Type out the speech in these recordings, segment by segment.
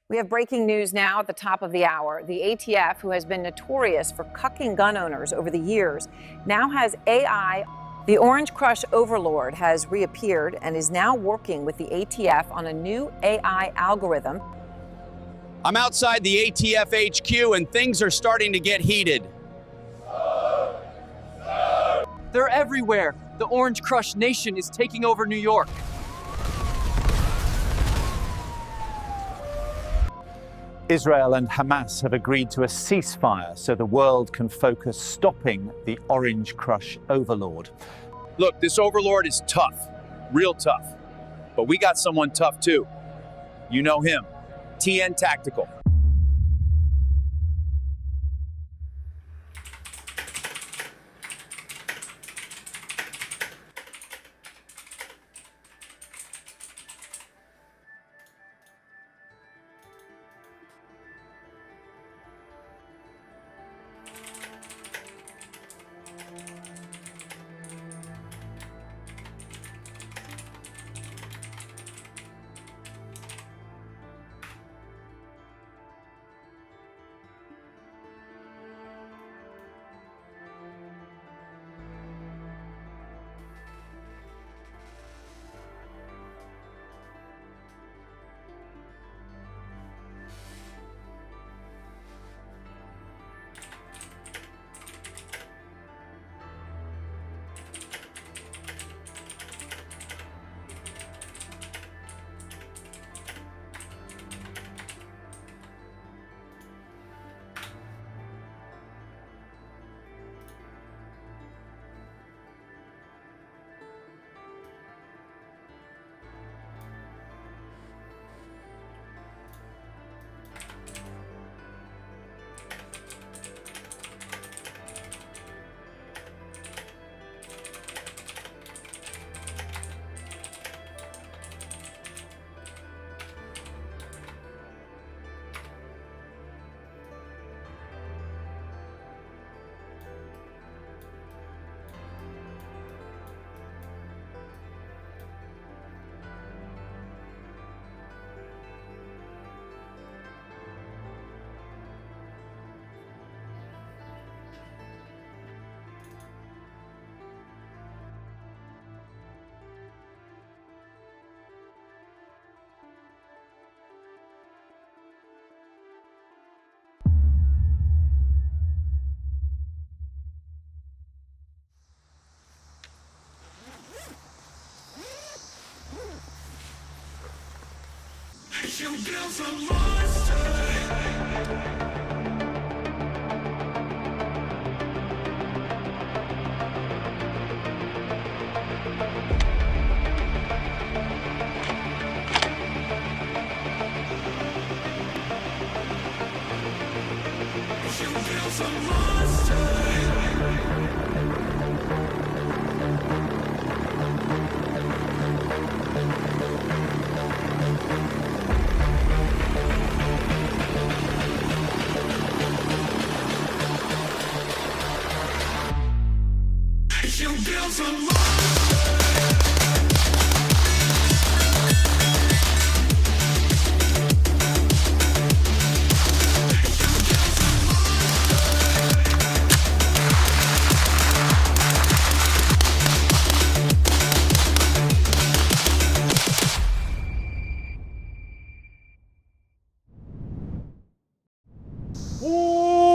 We have breaking news now at the top of the hour. The ATF, who has been notorious for cucking gun owners over the years, now has AI. The Orange Crush overlord has reappeared and is now working with the ATF on a new AI algorithm. I'm outside the ATF HQ and things are starting to get heated. They're everywhere. The Orange Crush Nation is taking over New York. Israel and Hamas have agreed to a ceasefire so the world can focus stopping the Orange Crush overlord. Look, this overlord is tough, real tough. But we got someone tough too. You know him, TN Tactical.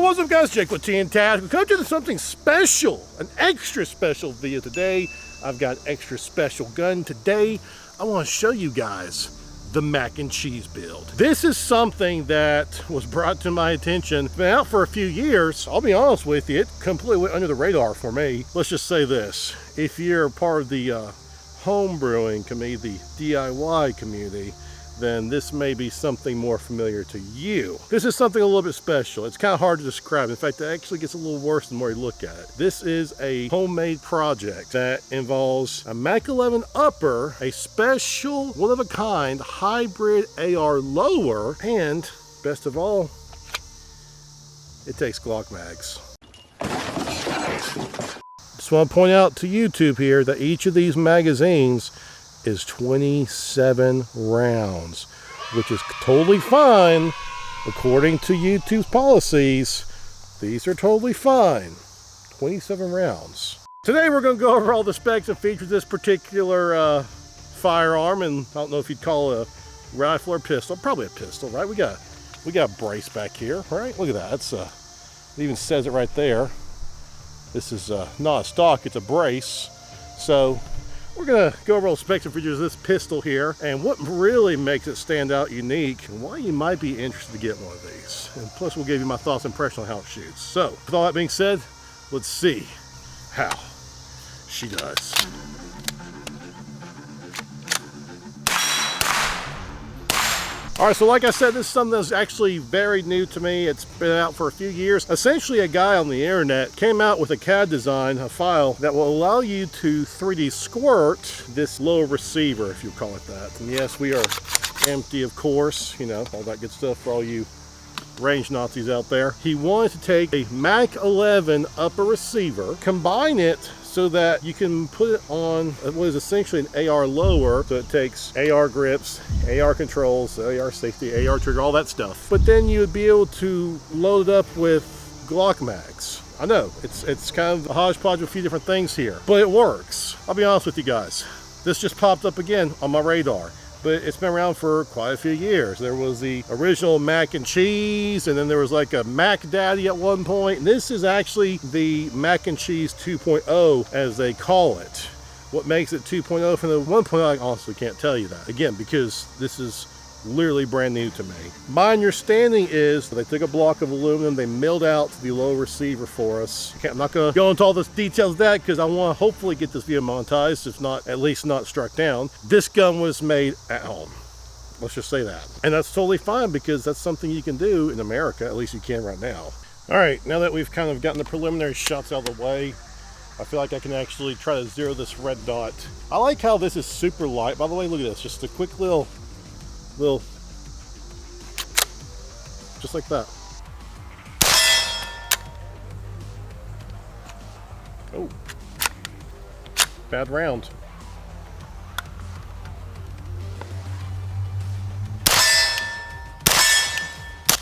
What's up, guys? Jake with TN Tactical. We're coming to something special, an extra special video today. I've got extra special gun today. I want to show you guys the mac and cheese build. This is something that was brought to my attention. It's been out for a few years. I'll be honest with you, it completely went under the radar for me. Let's just say this. If you're part of the home brewing community, the DIY community, then this may be something more familiar to you. This is something a little bit special. It's kind of hard to describe. In fact, it actually gets a little worse the more you look at it. This is a homemade project that involves a Mac 11 upper, a special one-of-a-kind hybrid AR lower, and best of all, it takes Glock mags. Just want to point out to YouTube here that each of these magazines is 27 rounds. which is totally fine. According to YouTube's policies, these are totally fine. 27 rounds. Today we're going to go over all the specs and features of this particular firearm, and I don't know if you'd call it a rifle or pistol. Probably a pistol, right? We got a brace back here, right? Look at that. That's it even says it right there. This is not a stock, it's a brace. So we're gonna go over all the specs and features of this pistol here and what really makes it stand out unique and why you might be interested to get one of these. And plus we'll give you my thoughts and impression on how it shoots. So with all that being said, let's see how she does. All right, so like I said, this is something that's actually very new to me. It's been out for a few years. Essentially, a guy on the internet came out with a CAD design, a file, that will allow you to 3D squirt this low receiver, if you call it that. And yes, we are empty, of course, you know, all that good stuff for all you range Nazis out there. He wanted to take a Mac 11 upper receiver, combine it so that you can put it on what is essentially an AR lower, so it takes AR grips, AR controls, AR safety, AR trigger, all that stuff. But then you would be able to load it up with Glock mags. I know, it's kind of a hodgepodge of a few different things here, but it works. I'll be honest with you guys. This just popped up again on my radar. But it's been around for quite a few years. There was the original Mac and Cheese, and then there was like a Mac Daddy at one point. And this is actually the Mac and Cheese 2.0, as they call it. What makes it 2.0 from the 1.0, I honestly can't tell you that. Again, because this is literally brand new to me. My understanding is they took a block of aluminum, they milled out the low receiver for us. I'm not going to go into all the details of that because I want to hopefully get this video monetized, if not, at least not struck down. This gun was made at home. Let's just say that. And that's totally fine because that's something you can do in America, at least you can right now. All right, now that we've kind of gotten the preliminary shots out of the way, I feel like I can actually try to zero this red dot. I like how this is super light. By the way, look at this, just a quick little, just like that. Oh, bad round.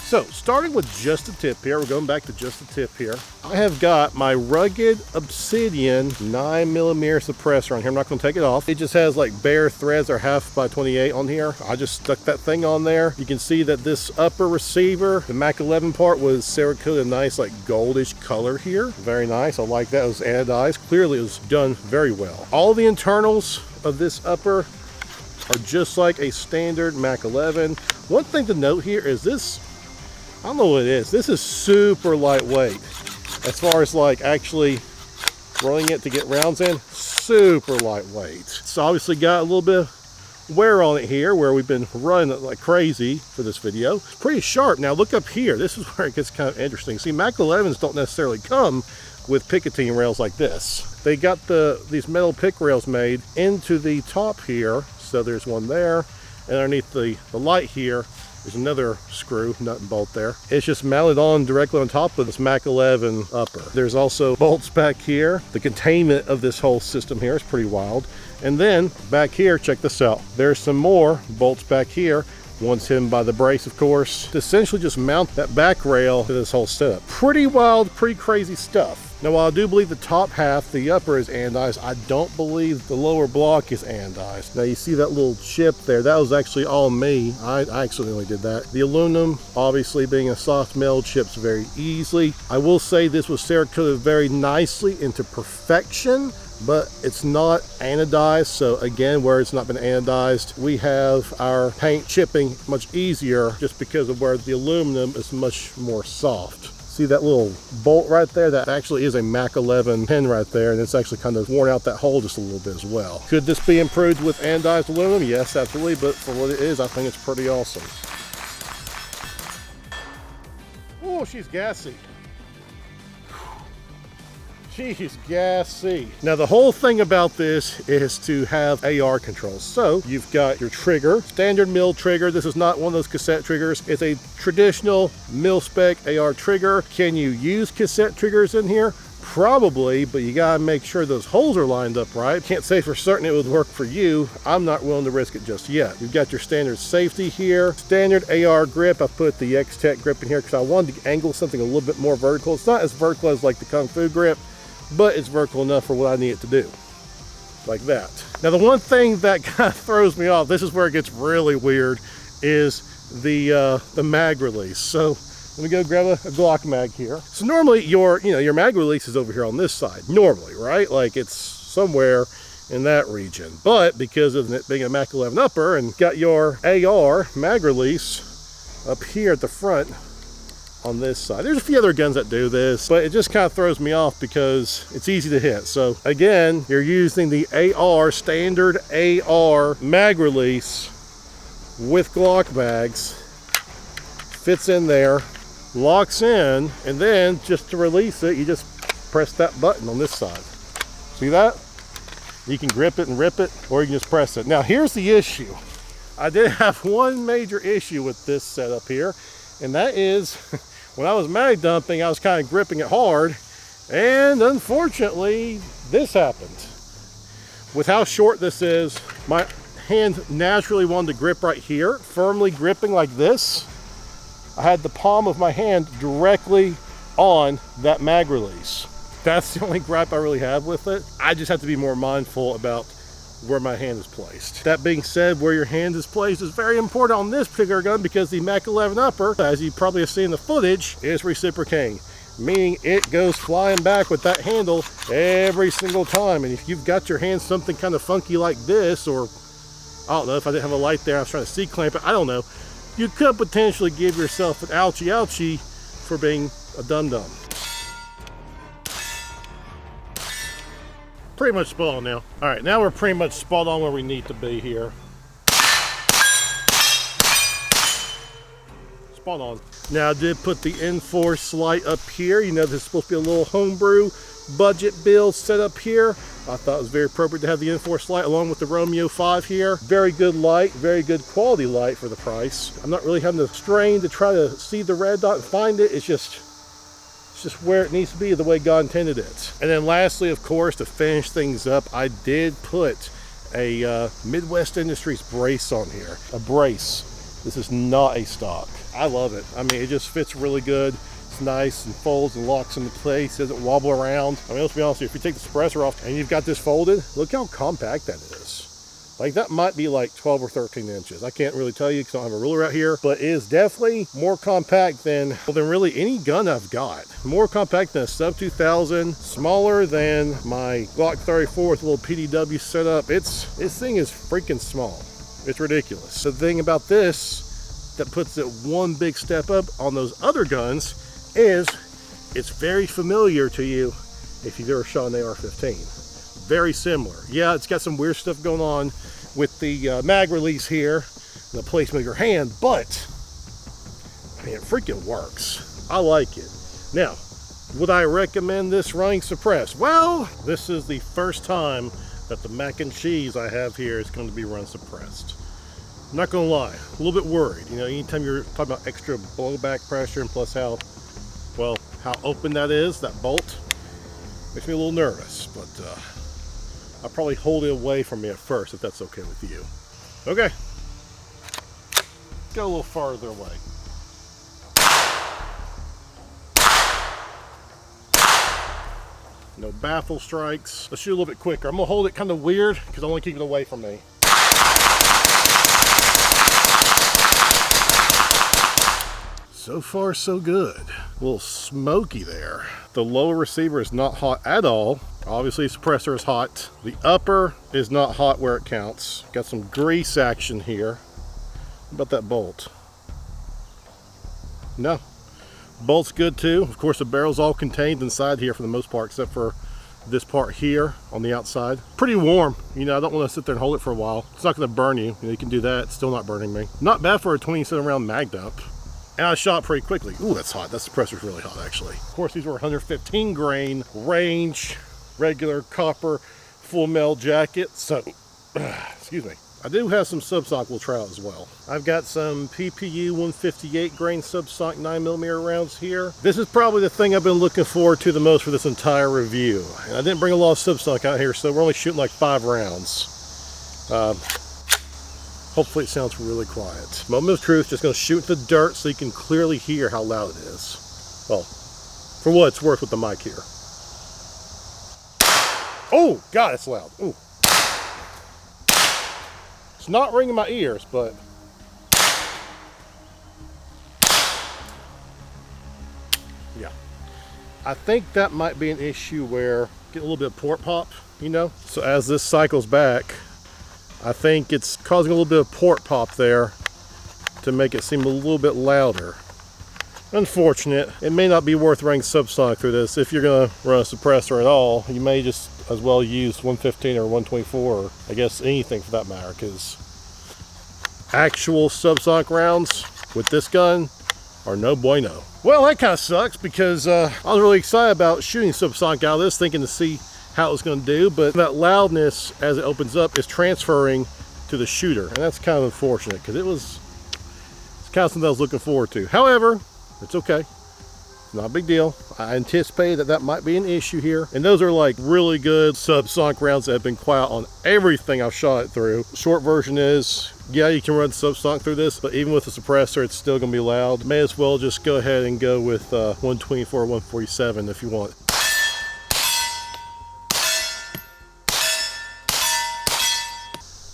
So, starting with just the tip here, we're going back to just the tip here. I have got my rugged Obsidian 9mm suppressor on here. I'm not going to take it off. It just has like bare threads or 1/2x28 on here. I just stuck that thing on there. You can see that this upper receiver, the Mac 11 part, was Cerakote, a nice like goldish color here. Very nice. I like that. It was anodized. Clearly it was done very well. All the internals of this upper are just like a standard Mac 11. One thing to note here is this, I don't know what it is. This is super lightweight. As far as like actually rolling it to get rounds in, super lightweight. It's obviously got a little bit of wear on it here where we've been running it like crazy for this video. It's pretty sharp. Now look up here. This is where it gets kind of interesting. See, Mac 11s don't necessarily come with picatinny rails like this. They got these metal pick rails made into the top here. So there's one there, and underneath the light here, there's another screw, nut and bolt there. It's just mounted on directly on top of this Mac 11 upper. There's also bolts back here. The containment of this whole system here is pretty wild. And then back here, check this out. There's some more bolts back here. One's hidden by the brace, of course. To essentially just mount that back rail to this whole setup. Pretty wild, pretty crazy stuff. Now, while I do believe the top half, the upper, is anodized, I don't believe the lower block is anodized. Now, you see that little chip there? That was actually all me. I accidentally did that. The aluminum, obviously being a soft metal, chips very easily. I will say this was Cerakoted very nicely into perfection, but it's not anodized. So again, where it's not been anodized, we have our paint chipping much easier just because of where the aluminum is much more soft. See that little bolt right there? That actually is a Mac 11 pin right there, and it's actually kind of worn out that hole just a little bit as well. Could this be improved with anodized aluminum? Yes, absolutely, but for what it is, I think it's pretty awesome. Oh, she's gassy. Jeez, gassy. Now the whole thing about this is to have AR controls. So you've got your trigger, standard mil trigger. This is not one of those cassette triggers. It's a traditional mil-spec AR trigger. Can you use cassette triggers in here? Probably, but you gotta make sure those holes are lined up right. Can't say for certain it would work for you. I'm not willing to risk it just yet. You've got your standard safety here. Standard AR grip. I put the X-Tech grip in here because I wanted to angle something a little bit more vertical. It's not as vertical as like the Kung Fu grip, but it's vertical enough for what I need it to do. Like that. Now the one thing that kind of throws me off, this is where it gets really weird, is the mag release. So let me go grab a Glock mag here. So normally your mag release is over here on this side, normally, right? Like it's somewhere in that region. But because of it being a Mac 11 upper and got your AR mag release up here at the front on this side. There's a few other guns that do this, but it just kind of throws me off because it's easy to hit. So again, you're using the AR, standard AR mag release with Glock mags. Fits in there, locks in, and then just to release it, you just press that button on this side. See that? You can grip it and rip it, or you can just press it. Now here's the issue. I did have one major issue with this setup here, and that is when I was mag dumping, I was kind of gripping it hard, and unfortunately this happened. With how short this is, my hand naturally wanted to grip right here, firmly gripping like this. I had the palm of my hand directly on that mag release. That's the only gripe I really have with it. I just have to be more mindful about where my hand is placed. That being said, where your hand is placed is very important on this particular gun because the Mac 11 upper, as you probably have seen in the footage, is reciprocating, meaning it goes flying back with that handle every single time. And if you've got your hand something kind of funky like this, or I don't know, if I didn't have a light there, I was trying to C-clamp it, I don't know, you could potentially give yourself an ouchie for being a dum-dum. Pretty much spot on now. All right, now we're pretty much spot on where we need to be here. Spot on. Now I did put the N4 light up here. You know, this is supposed to be a little homebrew budget build set up here. I thought it was very appropriate to have the N4 light along with the Romeo 5 here. Very good light, very good quality light for the price. I'm not really having to strain to try to see the red dot and find it. It's just where it needs to be, the way God intended it. And then lastly, of course, to finish things up, I did put a Midwest Industries brace on here. A brace. This is not a stock. I love it. I mean, it just fits really good. It's nice and folds and locks into place. Doesn't wobble around. I mean, let's be honest with you, if you take the suppressor off and you've got this folded, look how compact that is. Like, that might be like 12 or 13 inches. I can't really tell you because I don't have a ruler out here, but it is definitely more compact than really any gun I've got. More compact than a sub 2000, smaller than my Glock 34 with a little PDW setup. This thing is freaking small. It's ridiculous. The thing about this that puts it one big step up on those other guns is it's very familiar to you if you've ever shot an AR-15. Very similar. Yeah, it's got some weird stuff going on with the mag release here, the placement of your hand, but man, it freaking works. I like it. Now, would I recommend this running suppressed? Well, this is the first time that the mac and cheese I have here is going to be run suppressed. I'm not gonna lie, a little bit worried. You know, anytime you're talking about extra blowback pressure and plus how open that is, that bolt, makes me a little nervous, but I'll probably hold it away from me at first if that's okay with you. Okay, go a little farther away. No baffle strikes. Let's shoot a little bit quicker. I'm gonna hold it kind of weird because I want to keep it away from me. So far, so good. A little smoky there. The lower receiver is not hot at all. Obviously, suppressor is hot. The upper is not hot where it counts. Got some grease action here. What about that bolt? No. Bolt's good too. Of course, the barrel's all contained inside here for the most part, except for this part here on the outside. Pretty warm. You know, I don't want to sit there and hold it for a while. It's not going to burn you. You know, you can do that. It's still not burning me. Not bad for a 27 round mag dump. And I shot pretty quickly. Ooh, that's hot. That suppressor's really hot, actually. Of course, these were 115 grain, range, regular copper, full metal jacket. So, excuse me. I do have some subsonic we'll try out as well. I've got some PPU 158 grain subsonic 9mm rounds here. This is probably the thing I've been looking forward to the most for this entire review. And I didn't bring a lot of subsonic out here, so we're only shooting like 5 rounds. Hopefully it sounds really quiet. Moment of truth, just gonna shoot the dirt so you can clearly hear how loud it is. Well, for what it's worth with the mic here. Oh, God, it's loud. Ooh. It's not ringing my ears, but yeah. I think that might be an issue where get a little bit of port pop, you know? So as this cycles back, I think it's causing a little bit of port pop there to make it seem a little bit louder. Unfortunate. It may not be worth running subsonic through this. If you're gonna run a suppressor at all, you may just as well use 115 or 124, or I guess anything for that matter, because actual subsonic rounds with this gun are no bueno. Well, that kind of sucks because I was really excited about shooting subsonic out of this, thinking to see how it was going to do, but that loudness as it opens up is transferring to the shooter, and that's kind of unfortunate because it's kind of something I was looking forward to. However, it's okay. It's not a big deal. I anticipated that might be an issue here, and those are like really good subsonic rounds that have been quiet on everything I've shot it through. Short version is, yeah, you can run subsonic through this, but even with the suppressor, it's still going to be loud. May as well just go ahead and go with 124, 147 if you want.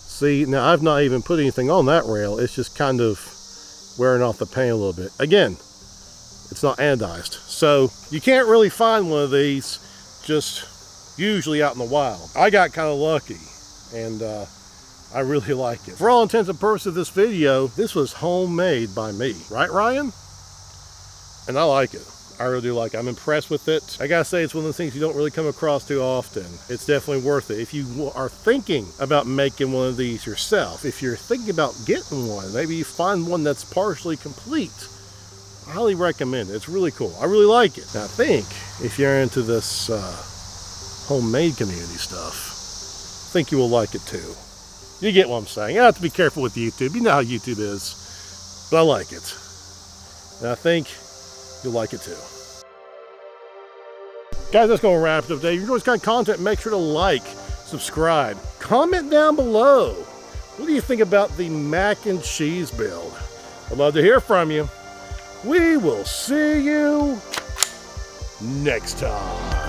See, now I've not even put anything on that rail. It's just kind of wearing off the paint a little bit. Again, it's not anodized. So you can't really find one of these just usually out in the wild. I got kind of lucky, and I really like it. For all intents and purposes of this video, this was homemade by me. Right, Ryan? And I like it. I really do like it. I'm impressed with it. I gotta say, it's one of those things you don't really come across too often. It's definitely worth it. If you are thinking about making one of these yourself, if you're thinking about getting one, maybe you find one that's partially complete, I highly recommend it. It's really cool. I really like it. Now, I think if you're into this homemade community stuff, I think you will like it too. You get what I'm saying. You have to be careful with YouTube. You know how YouTube is, but I like it. And I think you'll like it too. Guys, that's going to wrap it up today. If you enjoy this kind of content, make sure to like, subscribe, comment down below. What do you think about the mac and cheese build? I'd love to hear from you. We will see you next time.